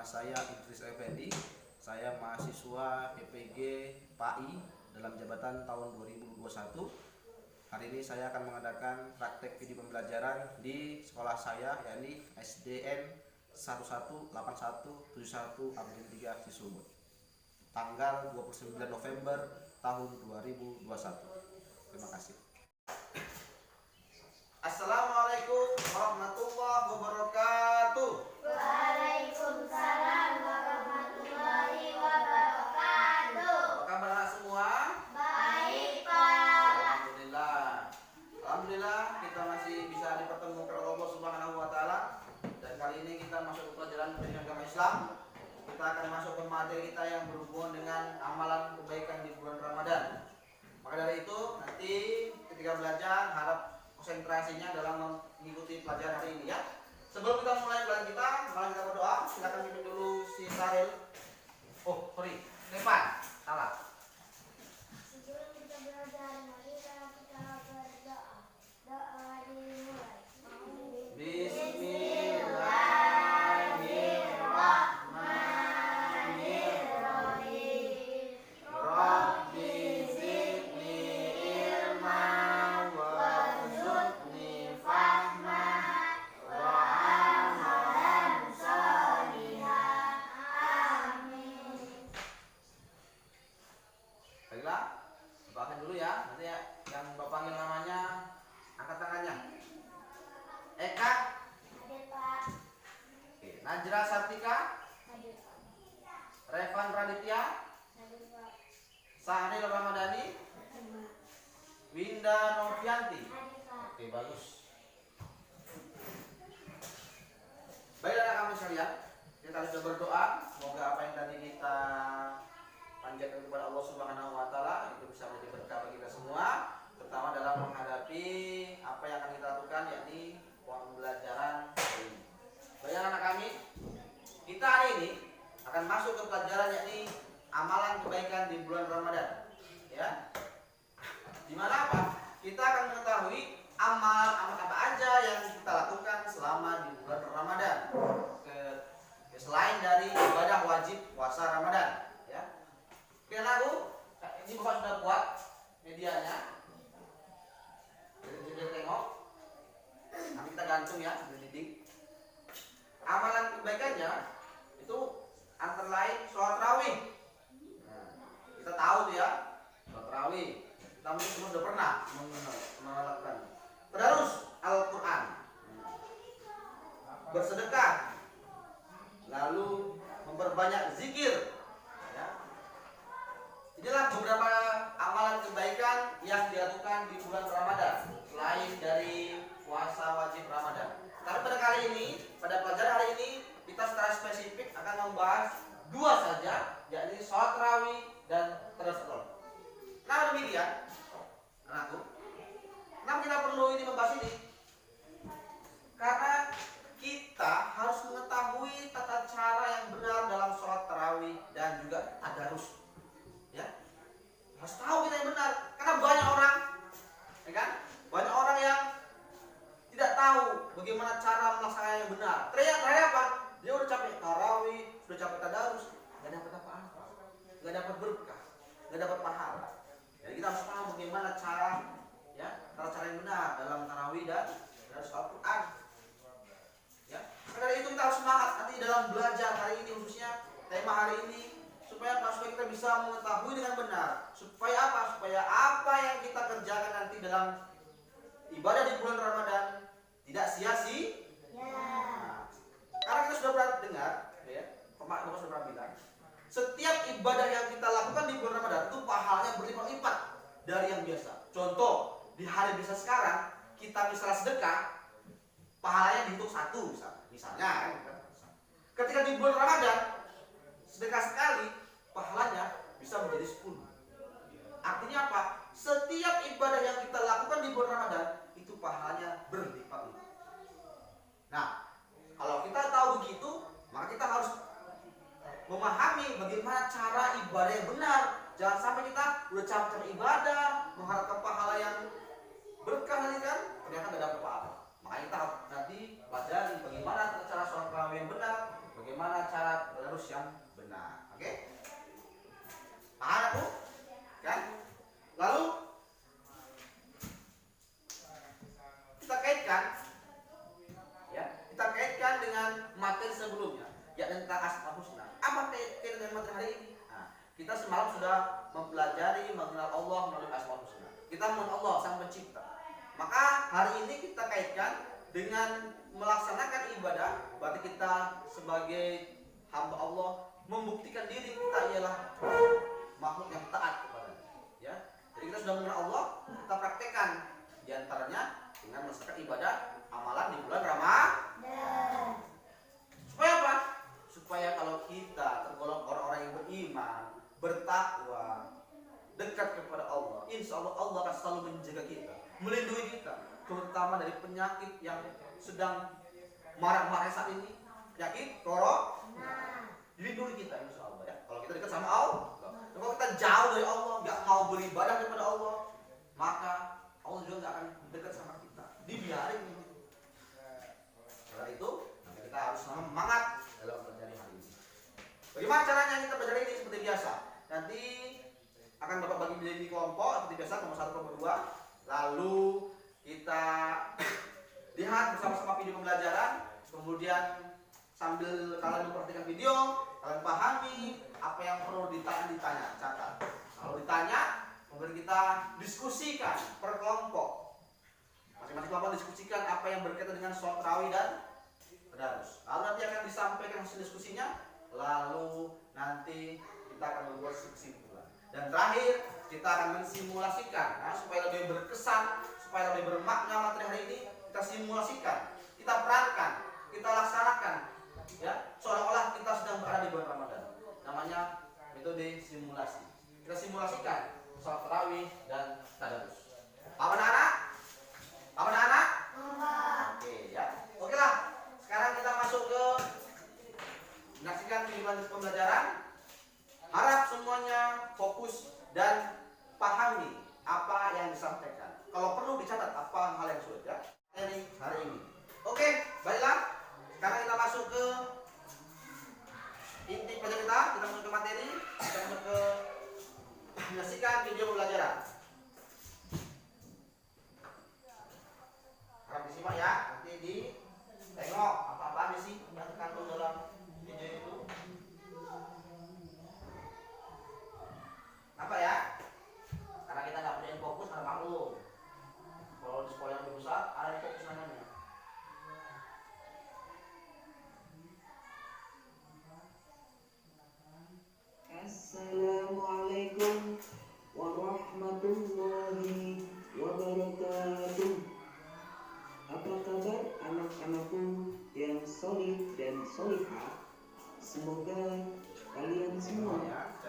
saya Idris Effendi. Saya mahasiswa PPG PAI dalam jabatan tahun 2021. Hari ini saya akan mengadakan praktek video pembelajaran di sekolah saya, yakni SDN 118171 Abdin 3 Cisumut, tanggal 29 November tahun 2021. Terima kasih. Assalamualaikum warahmatullahi wabarakatuh. Waalaikumsalam warahmatullahi wabarakatuh. Apa kabar anak semua? Baik, Pak. Alhamdulillah. Alhamdulillah kita masih bisa dipertemukan oleh Allah Subhanahu wa taala. Dan kali ini kita masuk ke pelajaran pendidikan agama Islam. Kita akan masuk ke materi kita yang berhubungan dengan amalan kebaikan di bulan Ramadan. Maka dari itu nanti ketika belajar harap konsentrasinya dalam mengikuti pelajaran hari ini ya. Sebelum kita mulai pelajaran kita, malah kita berdoa. Silakan pimpin dulu si Saril. Oh, sorry, Stefan, salah. Sebelum kita belajar, mari kita berdoa. Doa dimulai. Bismillahirrahmanirrahim. Rabbi zidni ilma warzuqni fahma wa amalan sholihan. Amin. Baiklah, doakan dulu ya. Nanti ya, yang Bapak panggil namanya angkat tangannya. Eka, Hadir, Pak. oke. Najra Sartika, Hadir, Pak. Revan Raditya, Hadir, Pak. Sahril Ramadhani, Hadir, Pak. Winda Novianti. Hadir, Pak. Oke, bagus. Baik anak kami sekalian, kita sudah berdoa. Semoga apa yang tadi kita panjatkan kepada Allah Subhanahu wa taala itu bisa menjadi berkah bagi kita semua, terutama dalam menghadapi apa yang akan kita lakukan, yakni pembelajaran hari ini. Baik anak kami, kita hari ini akan masuk ke pelajaran yakni amalan kebaikan di bulan Ramadan. Ya. Di mana apa? Kita akan mengetahui amal apa aja yang kita lakukan selama di bulan Ramadan. Selain dari ibadah wajib puasa Ramadan, ya. Oke anakku, ini Bapak sudah buat medianya. Jadi tengok. Nanti kita gantung ya di dinding. Amalan kebaikannya itu antara lain sholat tarawih. Nah, kita tahu tuh ya, sholat tarawih. Kita mungkin semua sudah pernah melakukan. Tadarus Al-Quran, bersedekah, lalu memperbanyak zikir. Ya. Inilah beberapa amalan kebaikan yang dilakukan di bulan Ramadan selain dari puasa wajib Ramadan. Tapi pada kali ini, pada pelajaran hari ini, kita secara spesifik akan membahas dua saja, yakni sholat tarawih dan tadarus. Nah demikian, anakku. Kenapa kita perlu ini membahas ini? Karena kita harus mengetahui tata cara yang benar dalam sholat tarawih dan juga tadarus. Ya, harus tahu kita yang benar. Karena banyak orang, ya kan? Banyak orang yang tidak tahu bagaimana cara melaksanakan yang benar. Terakhir apa? Dia udah capek tarawih, sudah capek tadarus, nggak dapat apa-apa, nggak dapat berkah, nggak dapat pahala. Jadi kita harus tahu bagaimana cara, ya, cara yang benar dalam tarawih dan sholat Quran. Ya, karena itu kita harus semangat nanti dalam belajar hari ini, khususnya tema hari ini, supaya apa? Supaya kita bisa mengetahui dengan benar. Supaya apa? Supaya apa yang kita kerjakan nanti dalam ibadah di bulan Ramadan tidak sia-sia. Nah, karena kita sudah pernah dengar, ya, Bapak sudah pernah bilang, setiap ibadah yang kita lakukan di bulan Ramadan itu pahalanya berlipat-lipat dari yang biasa. Contoh, di hari biasa sekarang kita misalnya sedekah, pahalanya dihitung 1 misalnya. Ketika di bulan Ramadan sedekah sekali, pahalanya bisa menjadi 10. Artinya apa? Setiap ibadah yang kita lakukan di bulan Ramadan itu pahalanya berlipat-lipat. Nah, kalau kita tahu begitu, maka kita harus memahami bagaimana cara ibadah yang benar. Jangan sampai kita udah capek-capek ibadah, mengharapkan pahala yang berkah nanti kan, ternyata nggak dapat apa-apa. Makanya kita nanti pelajari bagaimana cara sholat tarawih yang benar, bagaimana cara tadarus yang benar. Oke? Paham Bu? Kan? Lalu kita kaitkan dengan materi sebelumnya, yakni tentang Asmaul Husna. Apa kaitan dengan materi hari ini? Nah, kita semalam sudah mempelajari mengenal Allah melalui Asmaul Husna. Kita mengenal Allah Sang Pencipta. Maka hari ini kita kaitkan dengan melaksanakan ibadah. Berarti kita sebagai hamba Allah membuktikan diri kita ialah makhluk yang taat kepadanya. Ya, jadi kita sudah mengenal Allah, kita praktekkan diantaranya dengan melaksanakan ibadah amalan di bulan Ramadan. Supaya apa? Supaya kalau kita tergolong orang-orang yang beriman, bertakwa, dekat kepada Allah, insya Allah Allah akan selalu menjaga kita, melindungi kita, terutama dari penyakit yang sedang marak-marak saat ini, penyakit corona. Dilindungi kita insya Allah ya. Kalau kita dekat sama Allah, kalau kita jauh dari Allah, nggak mau beribadah kepada Allah, maka Allah juga nggak akan dekat sama kita. Dibiarin. Karena itu kita harus semangat dalam belajar hari ini. Bagaimana caranya kita belajar ini? Seperti biasa. Nanti akan Bapak bagi menjadi kelompok seperti biasa, nomor 1, nomor 2. Lalu kita lihat bersama-sama video pembelajaran. Kemudian sambil kalian memperhatikan video, kalian pahami apa yang perlu ditanya, catat. Kalau ditanya, kemudian kita diskusikan per kelompok. Masing-masing kelompok diskusikan apa yang berkaitan dengan sholat tarawih dan tadarus. Lalu nanti akan disampaikan hasil diskusinya. Lalu nanti kita akan membuat kesimpulan. Dan terakhir kita akan mensimulasikan, supaya lebih berkesan, supaya lebih bermakna materi hari ini. Kita simulasikan, kita perankan, kita laksanakan, ya, seolah-olah kita sedang berada di bulan Ramadan. Namanya metode simulasi. Kita simulasikan sholat tarawih dan tadarus. Apa anak-anak? Apa anak-anak? Oke ya. Oke lah. Sekarang kita masuk ke menyaksikan video pembelajaran. Harap semuanya fokus dan pahami apa yang disampaikan. Kalau perlu dicatat apa hal yang sulit ya dari hari ini. Oke, baiklah. Sekarang kita masuk ke inti pelajaran kita. Kita masuk ke materi. Kita masuk ke menyaksikan video pembelajaran. Harap disimak ya. Nanti tengok apa-apa sih yang terkandung dalam video itu. Apa ya? Karena kita nggak punya fokus, ada maklum. Kalau di sekolah yang lebih besar, ada fokus namanya. Assalamualaikum warahmatullahi wabarakatuh. Apa kabar anak-anakku yang solid dan solihah? Semoga kalian semua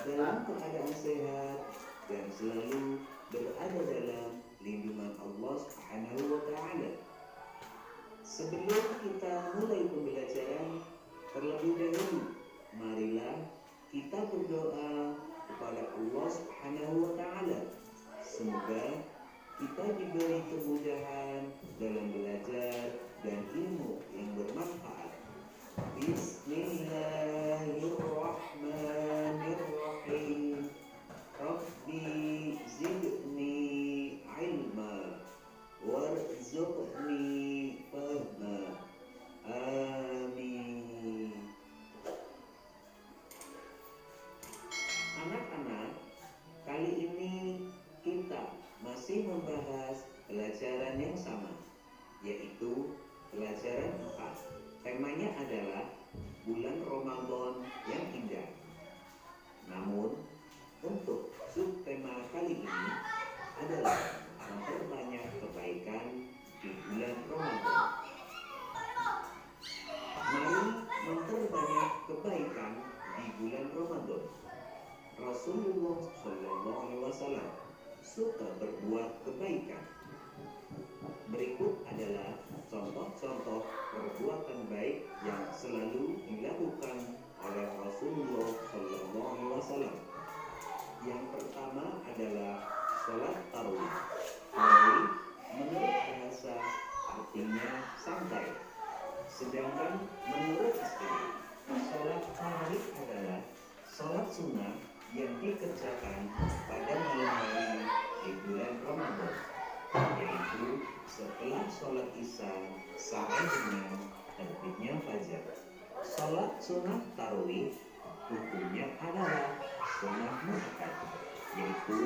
dalam keadaan sehat dan selalu berada dalam lindungan Allah Subhanahu wa Ta'ala. Sebelum kita mulai pembelajaran, terlebih dahulu marilah kita berdoa kepada Allah Subhanahu wa Ta'ala. Semoga kita diberi kemudahan dalam belajar dan ilmu yang bermanfaat. Bismillahirrahmanirrahim. Rabbi zidni ilma warzuqni fahma. Amin. Anak-anak, kali ini kita masih membahas pelajaran yang sama, yaitu pelajaran 4. Temanya adalah bulan Ramadan yang indah. Namun, untuk subtema kali ini adalah memperbanyak kebaikan di bulan Ramadan. Mari memperbanyak kebaikan di bulan Ramadan. Rasulullah SAW suka berbuat kebaikan. Berikut adalah contoh-contoh perbuatan baik yang selalu dilakukan oleh Rasulullah SAW. Yang pertama adalah sholat tarawih. Tarawih menurut bahasa artinya santai, sedangkan menurut istilah Sholat tarawih adalah sholat sunnah yang dikerjakan pada malam hari di bulan Ramadan, yaitu setelah sholat isya sampai dengan terbitnya fajar. Sholat sunnah tarawih hukumnya adalah sunnah muakkad, yaitu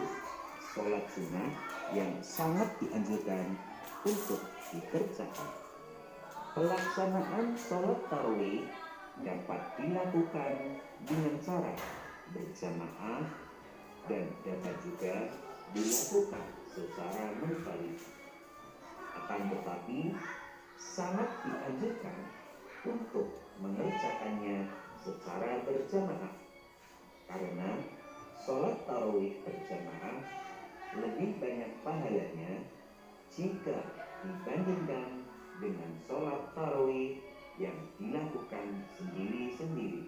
sholat sunnah yang sangat dianjurkan untuk dikerjakan. Pelaksanaan sholat tarawih dapat dilakukan dengan cara berjamaah dan dapat juga dilakukan secara munfarid. Akan tetapi sangat dianjurkan untuk mengerjakannya secara berjamaah, karena sholat tarawih berjamaah lebih banyak pahalanya jika dibandingkan dengan sholat tarawih yang dilakukan sendiri-sendiri.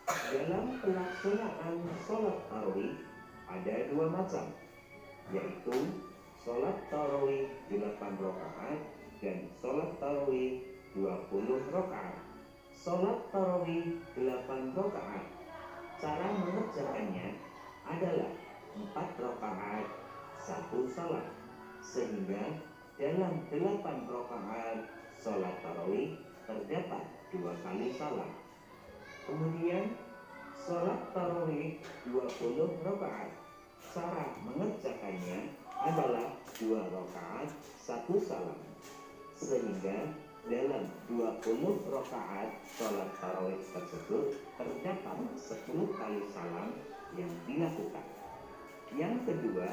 Dalam pelaksanaan sholat tarawih ada dua macam, yaitu sholat tarawih 8 rakaat dan sholat tarawih 20 rakaat. Sholat tarawih 8 rakaat, cara mengerjakannya adalah 4 rakaat satu salat, sehingga dalam 8 rakaat sholat tarawih terdapat 2 kali salat. Kemudian sholat tarawih 20 rakaat, cara mengerjakannya adalah 2 rakaat satu salam, sehingga dalam 20 rakaat sholat tarawih tersebut terdapat 10 kali salam yang dilakukan. Yang kedua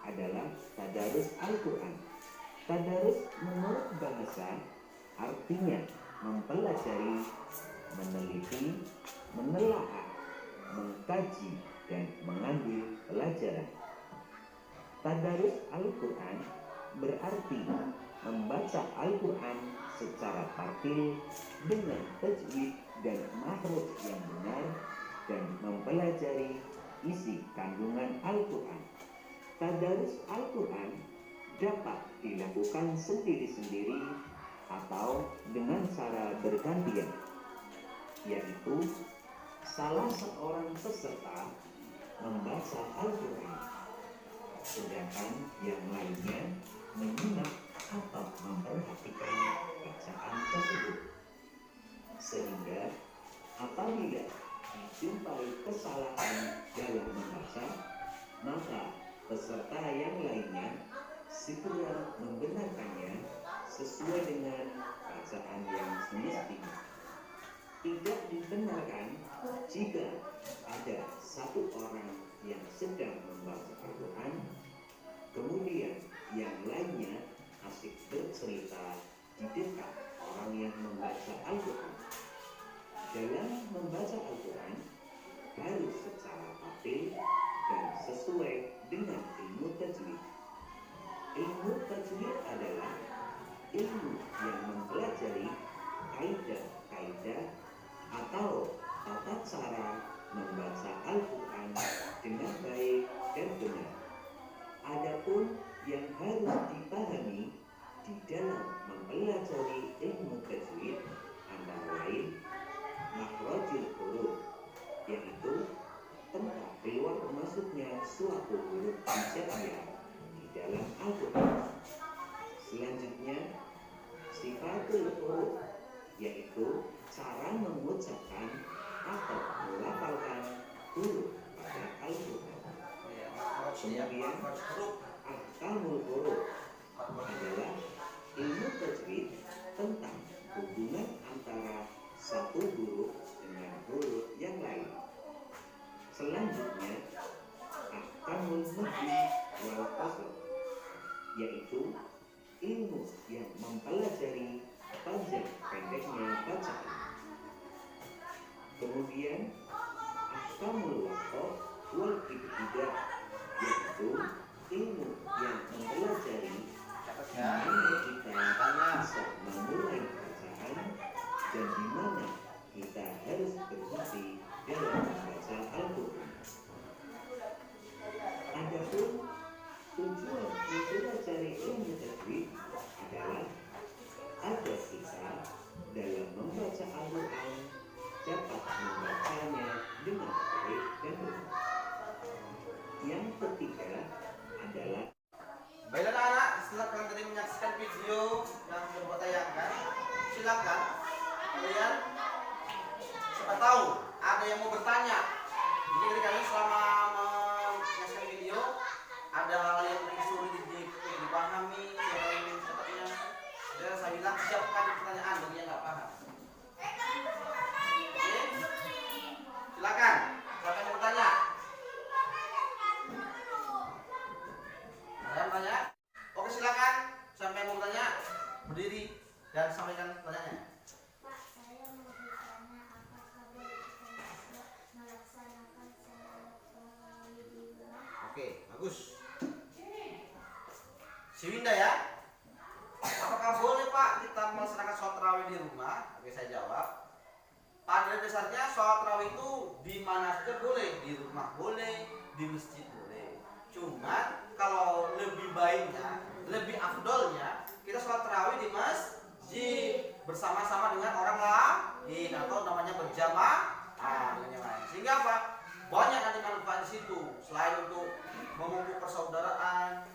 adalah tadarus Al-Quran. Tadarus menurut bahasa artinya mempelajari, meneliti, menelaah, mengkaji, dan mengambil pelajaran. Tadarus Al-Quran berarti membaca Al-Quran secara tartil dengan tajwid dan makhraj yang benar dan mempelajari isi kandungan Al-Quran. Tadarus Al-Quran dapat dilakukan sendiri-sendiri atau dengan cara bergantian, yaitu salah seorang peserta membaca Al-Quran, sedangkan yang lainnya menyimak atau memperhatikan bacaan tersebut, sehingga apabila dijumpai kesalahan dalam membaca, maka peserta yang lainnya segera membenarkannya sesuai dengan bacaan yang semestinya. Tidak dibenarkan jika ada satu orang yang sedang membaca Al-Quran, kemudian yang lainnya asik bercerita di dekat orang yang membaca Al-Quran. Dalam membaca Al-Quran harus secara tartil dan sesuai dengan ilmu tajwid. Ilmu tajwid adalah ilmu yang mempelajari kaidah-kaidah atau tata cara membaca Al-Quran dengan baik dan benar. Adapun yang harus dipahami di dalam mempelajari ilmu tajwid antara lain makhrajul huruf, yaitu tempat keluar masuknya suatu huruf hijaiyah di dalam Al-Quran. Selanjutnya sifatul huruf, yaitu cara mengucapkan atau melafalkan huruf pada Al-Quran. Kemudian ahkamul huruf adalah ilmu tajwid tentang hubungan antara satu huruf dengan huruf yang lain. Selanjutnya ahkamul maddi wal qasr, yaitu ilmu yang mempelajari panjang pendeknya bacaan. Kemudian ahkamul waqaf wal ibtidah, yaitu ilmu yang mempelajari bagaimana kita bisa memulai bacaan dan di mana kita harus berhenti dalam membaca Al-Quran. Adapun tujuan mempelajari ilmu tajwid adalah agar kita dalam membaca Al-Quran dapat ketiga adalah Baiklah anak-anak, setelah kalian tadi menyaksikan video yang Bapak tayangkan, silakan kalian, siapa tahu ada yang mau bertanya. Jadi dari kalian selama menyaksikan video ada hal yang sulit dipahami, siapa yang ingin catatnya, jadi saya bilang siapkan pertanyaan bagi yang nggak paham. Oke, silakan mau bertanya. Ada yang bertanya? Oke, silakan. Siapa yang mau bertanya, berdiri dan sampaikan pertanyaannya. Pak, saya mau bertanya apakah boleh kita melaksanakan salat tarawih di rumah? Oke, bagus. Si Winda ya. Apakah boleh Pak kita melaksanakan sholat tarawih di rumah? Oke, saya jawab. Pada dasarnya sholat tarawih itu di mana saja boleh, di rumah boleh, di masjid boleh. Cuman kalau lebih baiknya, lebih afdolnya kita sholat tarawih di masjid bersama-sama dengan orang lain atau namanya berjamaah dengan yang lain. Sehingga apa? Banyak nanti manfaat di situ. Selain untuk memupuk persaudaraan,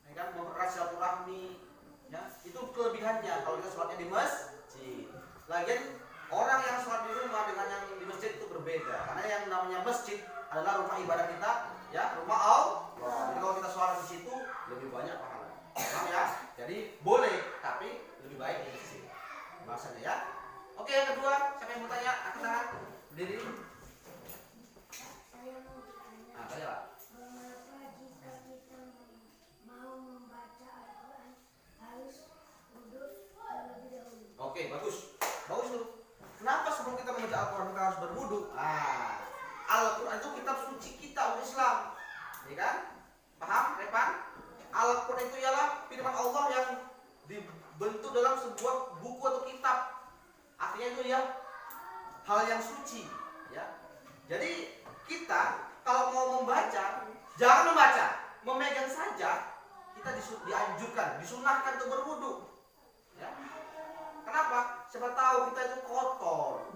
ya kan, mempererat silaturahmi, ya, itu kelebihannya kalau kita sholatnya di masjid. Lagian orang yang sholat di rumah dengan yang di masjid itu berbeda, karena yang namanya masjid adalah rumah ibadah kita, ya, rumah Allah. Jadi kalau kita sholat di situ lebih banyak pahala. Paham ya? Jadi boleh, tapi lebih baik di masjid. Bahasanya ya. Oke, yang kedua, siapa yang mau tanya? Angkat tangan, berdiri. Saya mau bertanya. Nah, tanya Pak. Mengapa jika kita mau membaca Al-Quran harus wudhu terlebih dahulu? Oke, bagus. Bagus tuh. Kenapa sebelum kita membaca Al-Quran kita harus berwudu? Al-Quran itu kitab suci kita umat Islam. Ya kan? Paham, Repan? Al-Quran itu ialah firman Allah yang dibentuk dalam sebuah buku atau kitab. Artinya itu ya hal yang suci, ya. Jadi kita kalau mau membaca, jangan membaca, memegang saja. Kita dianjurkan, disunahkan untuk berwudu. Ya. Kenapa? Siapa tahu kita itu kotor,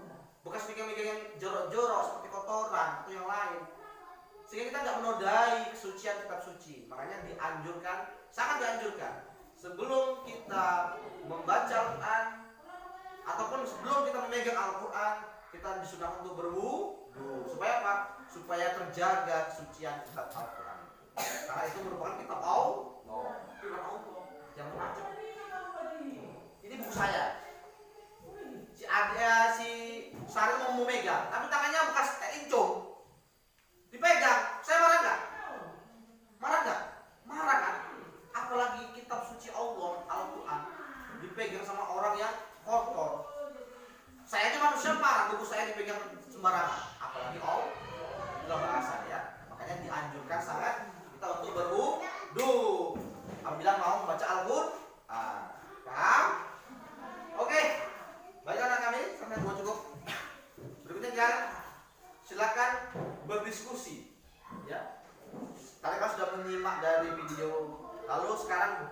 bekas megang-megang yang jorok-jorok seperti kotoran atau yang lain, sehingga kita nggak menodai kesucian kitab suci. Makanya dianjurkan, sangat dianjurkan, sebelum kita membaca Al-Quran ataupun sebelum kita memegang Al-Quran, kita disunahkan untuk berwudu. Supaya apa? Supaya terjaga kesucian kitab Al-Quran. Karena itu merupakan kitab Allah, firman Allah yang macam. Ini buku saya. Si Sari mau memegang, tapi tangannya bekas incung. Dipegang, saya marah nggak? Marah nggak? Marah kan? Apalagi kitab suci Allah, Al-Quran, dipegang sama orang yang kotor. Saya aja manusia marah, buku saya dipegang sembarangan. Apalagi Allah, itulah bahasa ya. Makanya dianjurkan sangat kita untuk berwudu apabila mau membaca Al-Quran. Paham? Oke. Baiklah anak kami, sampai dua cukup. Berikutnya kan, silakan berdiskusi. Ya. Kalian sudah menyimak dari video, lalu sekarang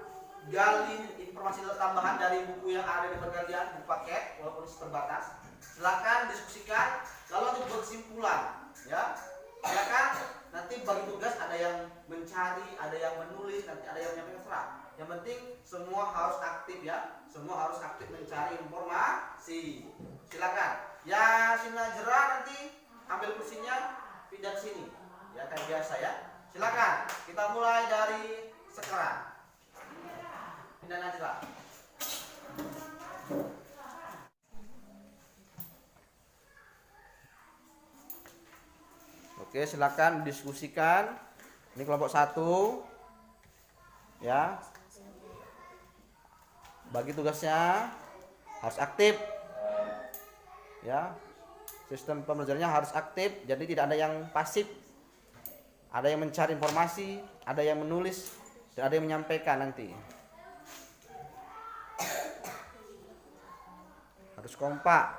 gali informasi tambahan dari buku yang ada di pergalian, buku paket walaupun terbatas. Silakan diskusikan, lalu untuk berkesimpulan. Ya. Silakan nanti bagi tugas ada yang mencari, ada yang menulis, nanti ada yang menyampaikan serah. Yang penting semua harus aktif ya. Semua harus aktif mencari informasi. Silakan. Ya, sini jerah nanti ambil kursinya, pindah ke sini. Ya, kayak biasa ya. Silakan. Kita mulai dari sekarang. Pindah Najla. Oke, silakan diskusikan. Ini kelompok 1. Ya. Bagi tugasnya harus aktif. Ya. Sistem pembelajarannya harus aktif, jadi tidak ada yang pasif. Ada yang mencari informasi, ada yang menulis, dan ada yang menyampaikan nanti. Harus kompak.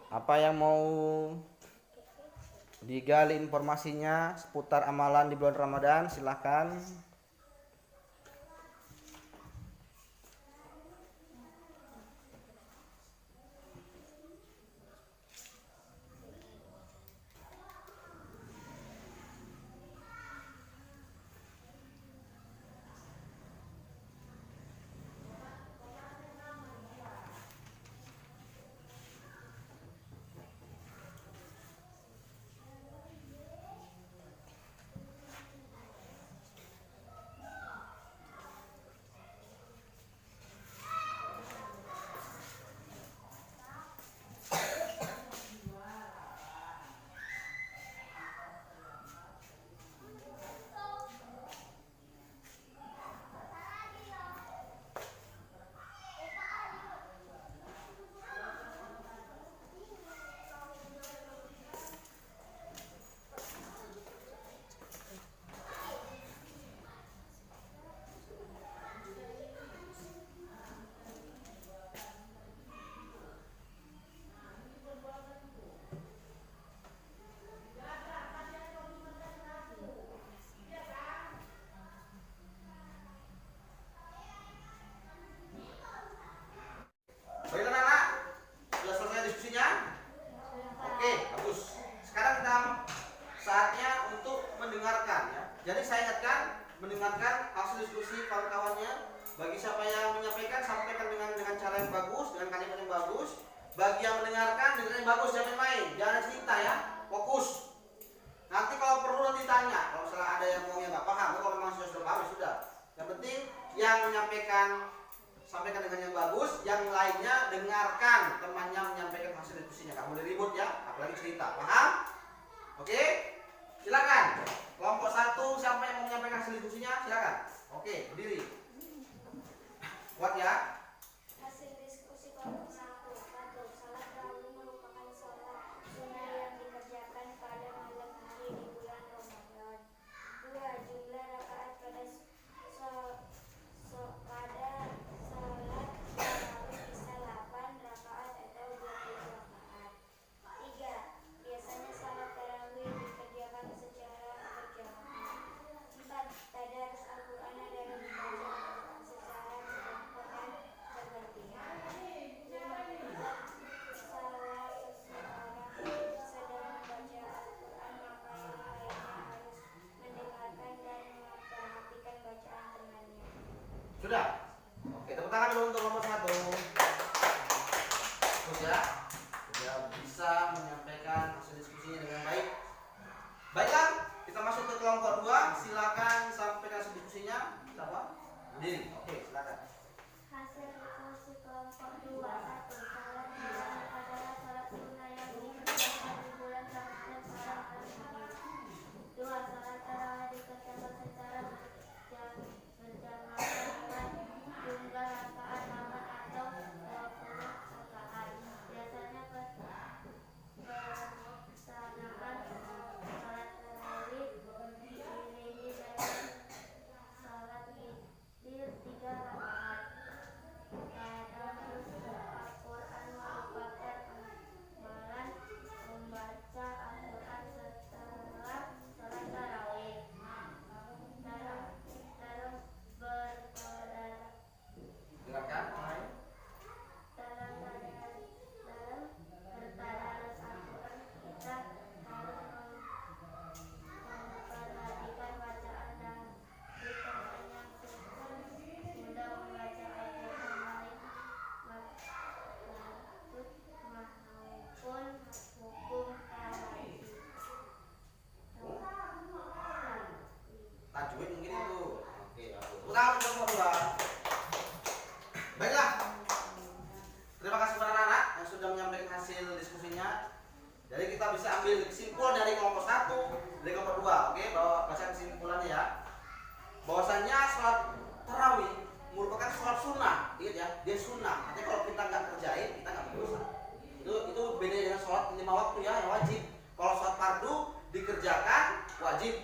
Apa yang mau digali informasinya seputar amalan di bulan Ramadan, silahkan. Baiklah anak, sudah selesai diskusinya? Oke, bagus. Sekarang kita saatnya untuk mendengarkan ya. Jadi saya ingatkan mendengarkan hasil diskusi kawan-kawannya. Bagi siapa yang menyampaikan, sampaikan dengan cara yang bagus, dengan kalimat yang bagus. Bagi yang mendengarkan, dengan yang bagus, jangan main, jangan cerita ya, fokus. Nanti kalau perlu nanti tanya, kalau misalnya ada yang mau yang nggak paham, kalau memang sudah paham ya sudah. Yang penting yang menyampaikan sampaikan dengan yang bagus, yang lainnya dengarkan temannya menyampaikan hasil diskusinya. Kamu boleh ribut ya, apalagi cerita. Paham? Oke? Silakan. Kelompok 1 siapa yang mau menyampaikan hasil diskusinya? Silakan. Oke, berdiri. Kuat ya. Hasil diskusi kelompok 1. 1. Salat tarawih merupakan sholat sunnah yang dikerjakan pada malam hari di bulan Ramadan. 2. Jumlah rakaat pada sholat tarawih bisa 8 rakaat atau 20 rakaat. 3. Biasanya salat tarawih dikerjakan secara berjamaah. 4. Tadarus Al-Quran adalah membaca Al-Quran secara sekelompok dan bergantian. 5. Salah seseorang sedang membaca Al-Quran, maka yang lainnya harus mendengarkan dan memperhatikan bacaan temannya. Sudah? Oke, tepuk tangan dulu untuk kelompok 1. Bagus ya. Sudah bisa menyampaikan hasil diskusinya dengan baik. Baiklah, kita masuk ke kelompok 2. Silakan sampaikan hasil diskusinya. Siapa? Berdiri. Oke, silakan. Hasil diskusi kelompok 2. 1. Salat tarawih adalah salat sunnah yang dikerjakan di bulan Ramadan pada malam hari. 2. Salat tarawih dikerjakan secara berjamaah dengan jumlah rakaat 8 atau 20 rakaat. Biasanya pelaksanaan salat tarawih diiringi dengan salat witir 3 rakaat. Tadarus Al-Quran merupakan amalan membaca Al-Quran setelah salat tarawih. Dalam bertadarus Dengarkan. Hai. Al-Quran kita harus memperhatikan bacaan dan bukan menyaksikan mudah membaca Al-Quran baik maksud maupun hukum tajwid. Tajwid mungkin itu. Oke, bagus. Tepuk tangan untuk kelompok 2. Baiklah. Terima kasih para anak yang sudah menyampaikan hasil diskusinya. Jadi kita bisa ambil kesimpulan dari kelompok 1, dari kelompok 2. Oke, baca kesimpulannya ya. Bahwasannya sholat tarawih merupakan sholat sunnah. Ingat ya, dia sunnah. Artinya kalau kita nggak kerjain, kita nggak berdosa. Itu beda dengan sholat 5 waktu ya, yang wajib. Kalau sholat fardu dikerjakan wajib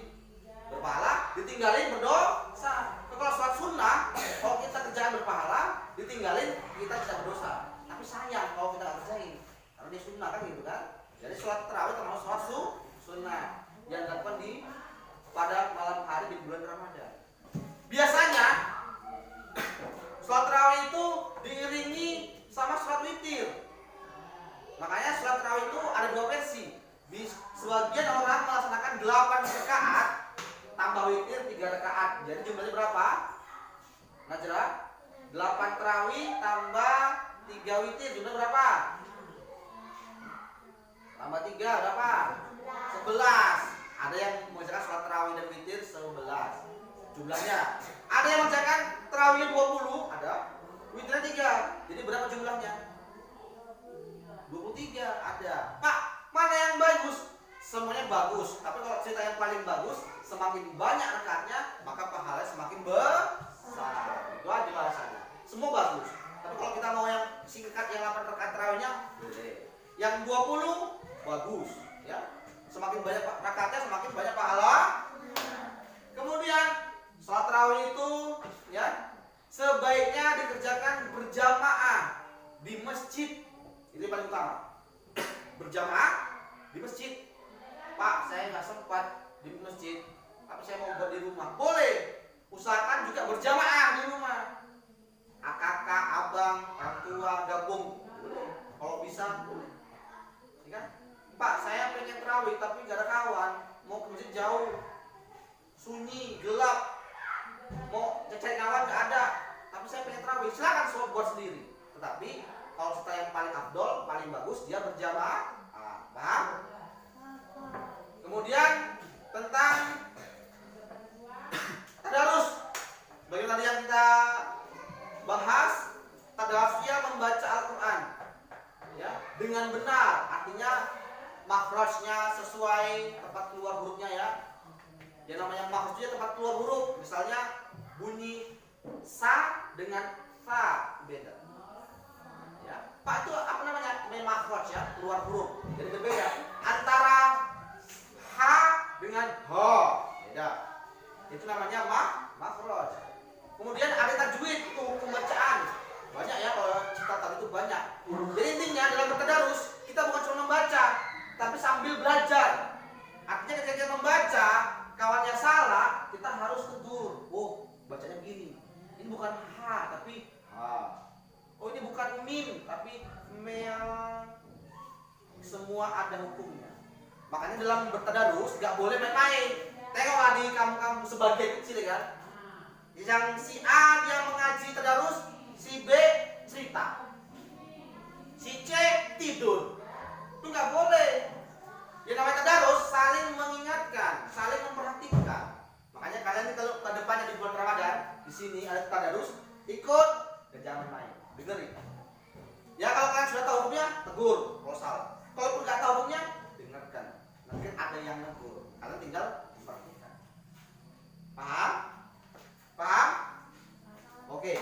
berpahala, ditinggalin berdosa. Kalau sholat sunnah, kalau kita kerjaan berpahala, ditinggalin kita bisa berdosa. Tapi sayang kalau kita nggak kerjain, karena dia sunnah kan gitu. sholat tarawih termasuk sholat sunnah yang dilakukan pada malam hari di bulan Ramadan. Biasanya sholat tarawih itu diiringi sama sholat witir. Makanya sholat tarawih itu ada dua versi. Sebagian orang melaksanakan 8 rakaat tambah witir 3 rakaat. Jadi jumlahnya berapa? Najrah? 8 tarawih tambah 3 witir jumlahnya berapa? Tambah 3 berapa? 11. Ada yang mengerjakan sholat tarawih dan witir 11 jumlahnya. Ada yang mengerjakan tarawih 20, ada witirnya 3. Jadi berapa jumlahnya? 23 ada. Pak, mana yang bagus? Semuanya bagus. Tapi kalau cerita yang paling bagus, semakin banyak rakaatnya, maka pahalanya semakin besar. Itu aja alasannya. Semua bagus. Tapi kalau kita mau yang singkat yang 8 rakaat tarawihnya, boleh. Yang 20 bagus, ya. Semakin banyak rakaatnya, semakin banyak pahala. Kemudian sholat tarawih itu, ya, sebaiknya dikerjakan berjamaah di masjid. Itu yang paling utama. Berjamaah di masjid. Pak, saya nggak sempat di masjid, tapi saya mau buat di rumah. Boleh. Usahakan juga berjamaah di rumah. Kakak, abang, orang tua gabung. Boleh. Kalau bisa, boleh. Ya kan? Pak, saya pengen tarawih tapi nggak ada kawan. Mau ke masjid jauh, sunyi, gelap. Mau cari kawan nggak ada. Tapi saya pengen tarawih. Silakan sholat buat sendiri. Tetapi kalau kita yang paling afdol, paling bagus dia berjamaah. Paham? Kemudian tentang tadarus. Bagaimana tadi yang kita bahas, tadarusnya membaca Al-Qur'an, ya, dengan benar. Artinya makhrajnya sesuai tempat keluar hurufnya, ya. Yang namanya makhrajnya tempat keluar huruf. Misalnya bunyi sa dengan fa beda. Ya. Pak, itu apa namanya? Makhraj, ya, keluar huruf. Jadi berbeda antara ha dengan ho. Beda. Itu namanya makhraj. Kemudian ada tajwid, itu pembacaan. Banyak, ya, kalau cerita tadi itu banyak. Jadi intinya dalam bertadarus kita bukan cuma membaca, tapi sambil belajar. Artinya ketika kita membaca, kawannya salah, kita harus tegur. Oh, bacanya begini. Ini bukan ha, tapi ha. Oh, ini bukan mim, tapi mel. Semua ada hukumnya. Makanya dalam bertadarus gak boleh main-main. Tengoklah di kamu-kamu sebagian kecil, kan. Yang si A dia mengaji tadarus, si B cerita, si C tidur. Itu nggak boleh. Yang namanya tadarus saling mengingatkan, saling memperhatikan. Makanya kalian kalau ke depannya di bulan Ramadan, di sini ada tadarus, ikut dan jangan main, dengerin. Ya, kalau kalian sudah tahu hukumnya, tegur kalau salah. Kalaupun nggak tahu hukumnya, dengarkan. Nanti ada yang negur. Kalian tinggal memperhatikan. Paham? Paham? Oke.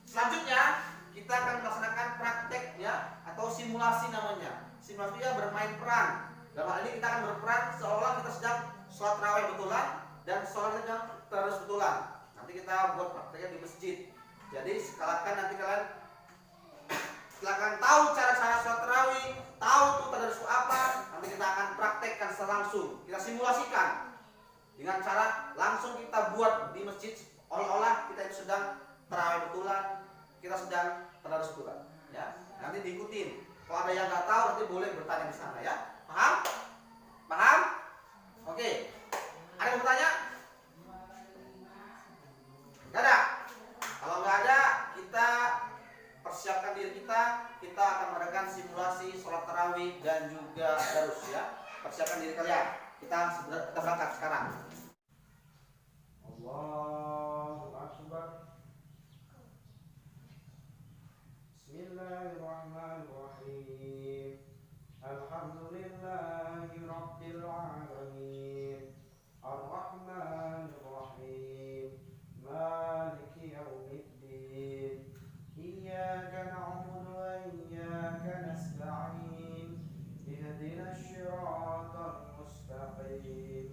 Selanjutnya kita akan melaksanakan praktek, ya, atau simulasi namanya. Simulasi ya bermain peran. Dalam hal ini kita akan berperan seolah kita sedang sholat tarawih betulan dan sholat sedang terus betulan. Nanti kita buat prakteknya di masjid. Jadi silakan nanti kalian silakan tahu cara-cara sholat tarawih, tahu tuh tadarus apa. Nanti kita akan praktekkan secara langsung. Kita simulasikan dengan cara langsung kita buat di masjid. Olah-olah kita itu sedang tarawih betulan, kita sedang tadarus betulan, ya. Nanti diikutin. Kalau ada yang nggak tahu nanti boleh bertanya di sana, ya. Paham? Paham? Oke. Ada yang bertanya? Nggak ada. Kalau nggak ada, kita persiapkan diri kita. Kita akan mengadakan simulasi sholat tarawih dan juga tadarus, ya. Persiapkan diri kalian. Kita berangkat sekarang. Allahu Akbar. Bismillahirrahmanirrahim. Alhamdulillahi Rabbil Alamin. Ar-Rahmanirrahim. Maliki Yawmiddin. Iyyaka na'budu wa iyyaka nasta'in. Ihdinas siratal mustaqim.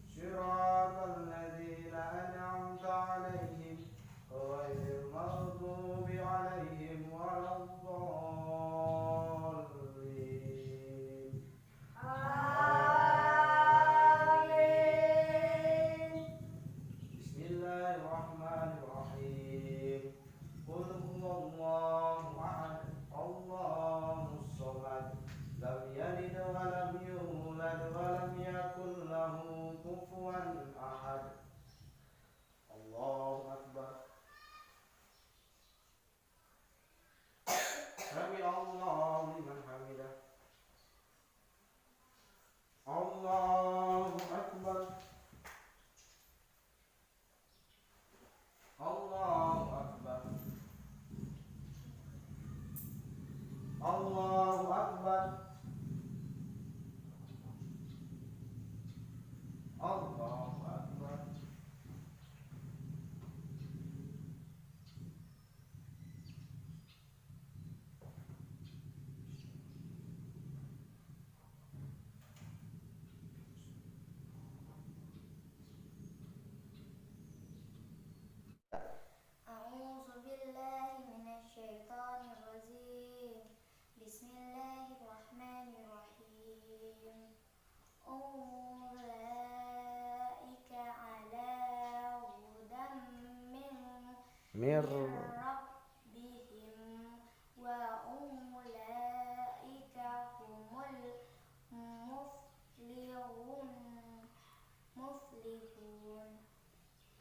Siratal ladzina an'amta 'alaihim ghairil maghdubi 'alaihim waladdallin. Allahu liman hamidah. Allahu akbar. Allahu akbar. Allahu akbar. Allahu akbar. A'udzu billahi minasyaitonir rajim. Bismillahirrahmanirrahim. Ulaika ala hudan min rabbihim wa ulaika humul muflihun.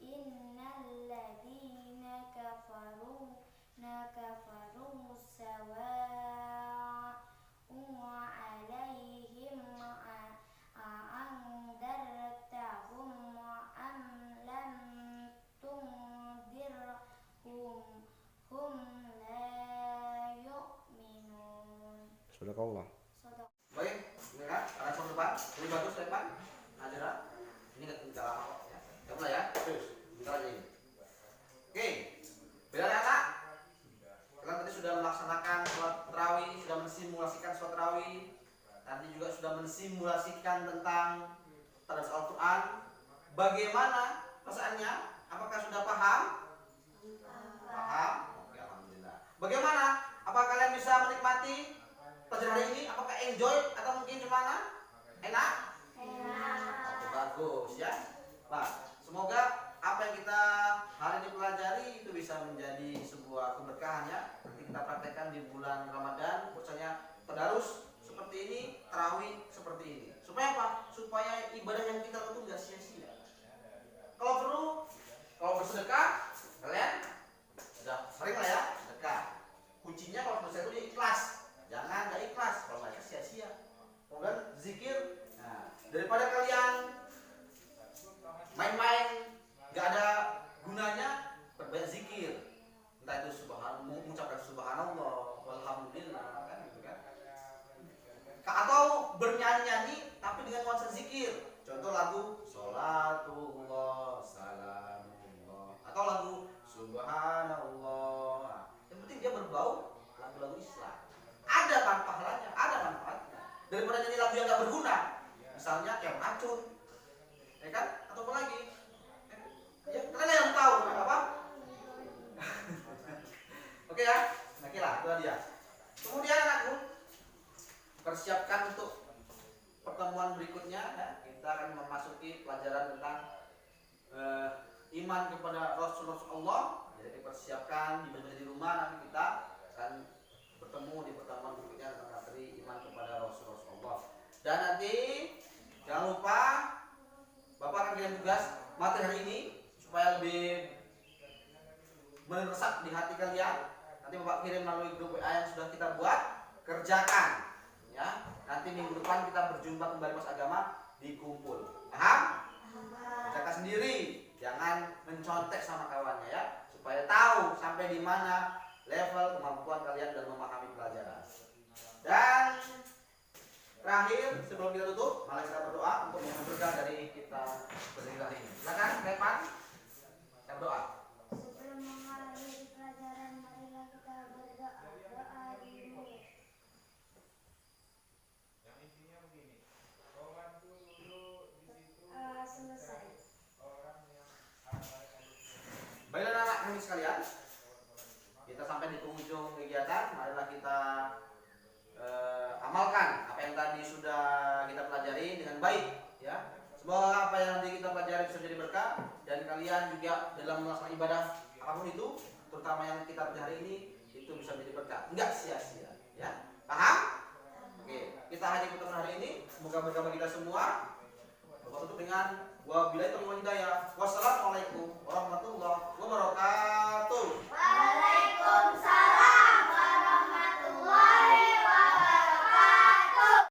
Innal ladzina kafaru sawa'un 'alaihim a'andartahum am lam tundirhum hum la yu'minun. Sadaqallah. Baik, ini kan arah ke depan, ini bagus ke depan. Adira. Ini enggak lama kok ya. Coba ya. Terus, bentar aja ini. Oke. Bila anak kalian tadi sudah melaksanakan sholat tarawih, sudah mensimulasikan sholat tarawih. Tadi juga sudah mensimulasikan tentang tadabbur Al-Qur'an. Bagaimana perasaannya? Apakah sudah paham? Paham? Oke, alhamdulillah. Bagaimana? Apakah kalian bisa menikmati pelajaran hari ini? Apakah enjoy atau mungkin gimana? Enak? Oke, bagus ya. Nah, semoga apa yang kita hari ini pelajari itu bisa menjadi sebuah keberkahan ya. Nanti kita praktekkan di bulan Ramadan, misalnya tadarus seperti ini, tarawih seperti ini. Supaya apa? Supaya ibadah yang kita lakukan nggak sia-sia. Kalau perlu, kalau bersedekah, kalian sudah sering lah ya sedekah. Kuncinya kalau bersedekah itu ikhlas. Jangan nggak ikhlas, kalau nggak ikhlas sia-sia. Kemudian zikir. Nah, daripada kalian main-main nggak ada gunanya, berbanyak zikir. Entah itu mengucapkan subhanallah, walhamdulillah, kan gitu kan. Atau bernyanyi-nyanyi tapi dengan nuansa zikir. Contoh lagu Sholatullah Salamullah atau lagu Subhanallah. Nah, yang penting dia berbau lagu-lagu Islam. Ada pahalanya, ada manfaatnya. Daripada nyanyi lagu yang nggak berguna, misalnya kayak racun, ya kan? Atau apa lagi? Ya, kalian yang tahu apa? Oke ya, nah kira itu dia. Kemudian anakku persiapkan untuk pertemuan berikutnya. Ya. Kita akan memasuki pelajaran tentang iman kepada Rasulullah. Jadi dipersiapkan di rumah, nanti kita akan bertemu di pertemuan berikutnya tentang materi iman kepada Rasulullah. Dan nanti jangan lupa Bapak akan kirim tugas materi hari ini supaya lebih meresap di hati kalian. Nanti Bapak kirim melalui grup WA yang sudah kita buat. Kerjakan ya. Nanti minggu depan kita berjumpa kembali Mas Agama di kumpul. Paham? Kerjakan sendiri, jangan mencontek sama kawannya ya, supaya tahu sampai di mana level kemampuan kalian dalam memahami pelajaran. Dan terakhir sebelum kita tutup, mari kita berdoa untuk yang berkah dari kita berdiri hari ini. Silakan, Repan. Kita berdoa. Sebelum mengakhiri pelajaran, marilah kita berdoa dulu. Yang intinya begini, sholat dulu di situ Selesai. orang yang amalkan itu. Baiklah anak kami sekalian, kita sampai di penghujung kegiatan. Marilah kita amalkan apa yang tadi sudah kita pelajari dengan baik ya. Semoga apa yang nanti kita pelajari bisa jadi berkah dan kalian juga dalam melaksanakan ibadah apapun itu, terutama yang kita pelajari ini, itu bisa menjadi berkah, enggak sia-sia ya. Paham? Oke, kita hanya pertemuan hari ini, semoga berkah bagi kita semua. Bapak tutup dengan wabillahi taufiq wal hidayah. Wassalamualaikum warahmatullahi wabarakatuh.